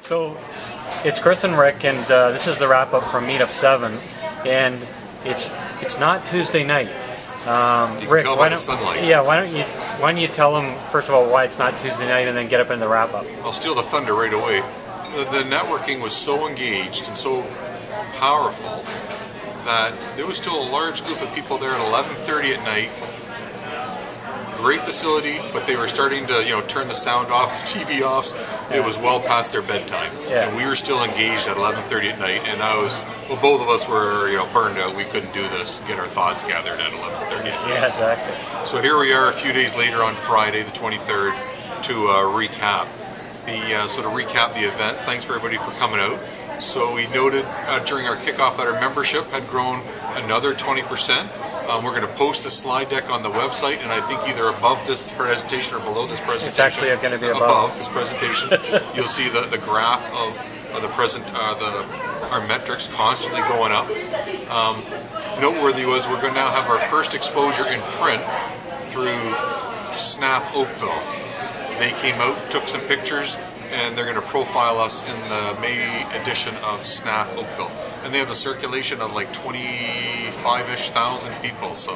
So it's Chris and Rick, and this is the wrap up from Meetup 7, and it's not Tuesday night. Rick, why don't you tell them first of all why it's not Tuesday night, and then get up in the wrap up. I'll steal the thunder right away. The networking was so engaged and so powerful that there was still a large group of people there at 11:30 at night. Great facility, but they were starting to, turn the sound off, the TV off. Yeah. It was well past their bedtime, and we were still engaged at 11:30 at night. And both of us were, burned out. We couldn't do this, get our thoughts gathered at 11:30 at night. Yeah, exactly. So here we are, a few days later on Friday, the 23rd, to recap the event. Thanks for everybody for coming out. So we noted during our kickoff that our membership had grown another 20%. We're going to post the slide deck on the website, and I think either above this presentation or below this presentation. It's actually going to be above this presentation. You'll see the graph of our metrics constantly going up. Noteworthy was we're going to now have our first exposure in print through Snap Oakville. They came out, took some pictures, and they're going to profile us in the May edition of Snap Oakville. And they have a circulation of like 25-ish thousand people. So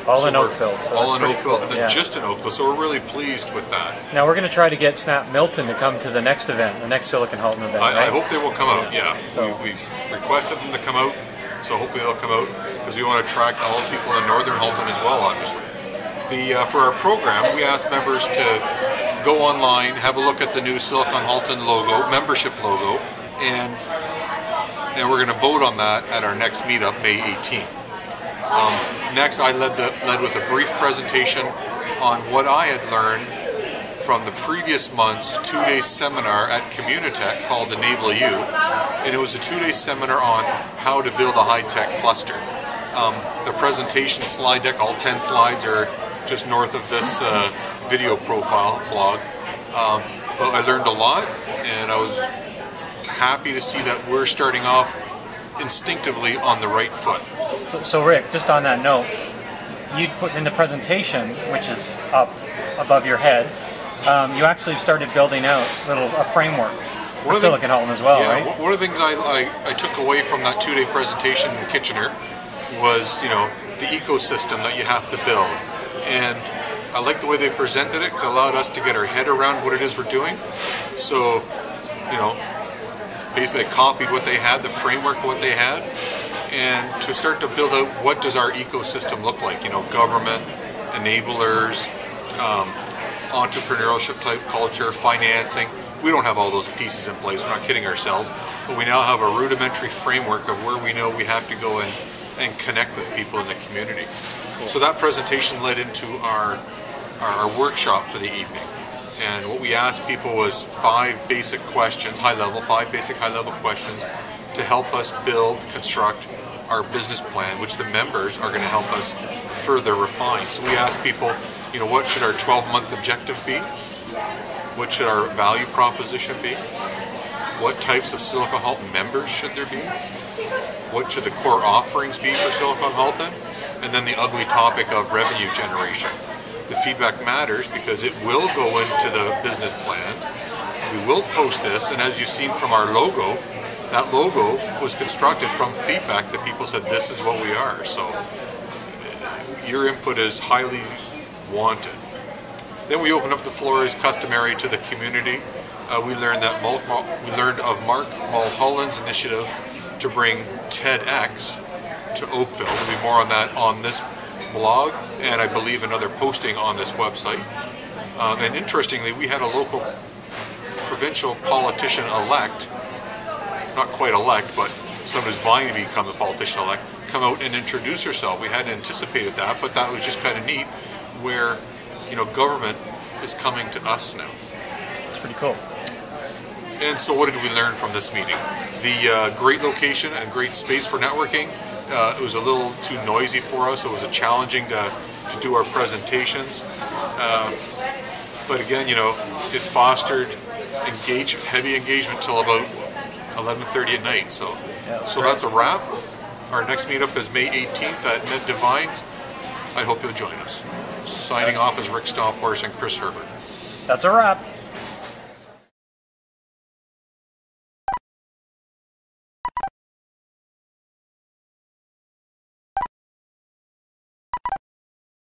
all in Oakville. All in Oakville, just in Oakville. So we're really pleased with that. Now we're going to try to get Snap Milton to come to the next event, the next Silicon Halton event. I hope they will come out. Yeah. So we requested them to come out, so hopefully they'll come out because we want to attract all the people in Northern Halton as well, obviously. For our program, we asked members to go online, have a look at the new Silicon Halton logo, membership logo, and we're going to vote on that at our next meetup, May 18th. Next, I led with a brief presentation on what I had learned from the previous month's 2-day seminar at Communitech called Enable You, and it was a 2-day seminar on how to build a high-tech cluster. The presentation slide deck, all 10 slides are just north of this video profile blog. But I learned a lot, and I was happy to see that we're starting off instinctively on the right foot. So Rick, just on that note, you put in the presentation, which is up above your head, you actually started building out a framework for Silicon Halton as well, right? One of the things I took away from that 2-day presentation in Kitchener was, the ecosystem that you have to build. And I like the way they presented it. It allowed us to get our head around what it is we're doing. So, basically I copied what they had, the framework of what they had, and to start to build out what does our ecosystem look like, government, enablers, entrepreneurship type culture, financing. We don't have all those pieces in place, we're not kidding ourselves, but we now have a rudimentary framework of where we know we have to go and connect with people in the community. Cool. So that presentation led into our workshop for the evening. And what we asked people was 5 basic questions, five basic high-level questions to help us construct our business plan, which the members are going to help us further refine. So we asked people, what should our 12-month objective be? What should our value proposition be? What types of Silicon Halton members should there be? What should the core offerings be for Silicon Halton? And then the ugly topic of revenue generation. The feedback matters because it will go into the business plan. We will post this, and as you've seen from our logo, that logo was constructed from feedback that people said this is what we are. So your input is highly wanted. Then we opened up the floor as customary to the community. We learned of Mark Mulholland's initiative to bring TEDx to Oakville. There'll be more on that on this blog, and I believe another posting on this website. And interestingly, we had a local provincial politician-elect, not quite elect, but someone who's vying to become a politician-elect, come out and introduce herself. We hadn't anticipated that, but that was just kind of neat, where government is coming to us now. It's pretty cool. And so what did we learn from this meeting? The great location and great space for networking. It was a little too noisy for us. It was challenging to do our presentations. But again, it fostered heavy engagement till about 11:30 at night. So that's a wrap. Our next meetup is May 18th at Med Divines. I hope you'll join us. Signing off is Rick Stomphorst and Chris Herbert. That's a wrap.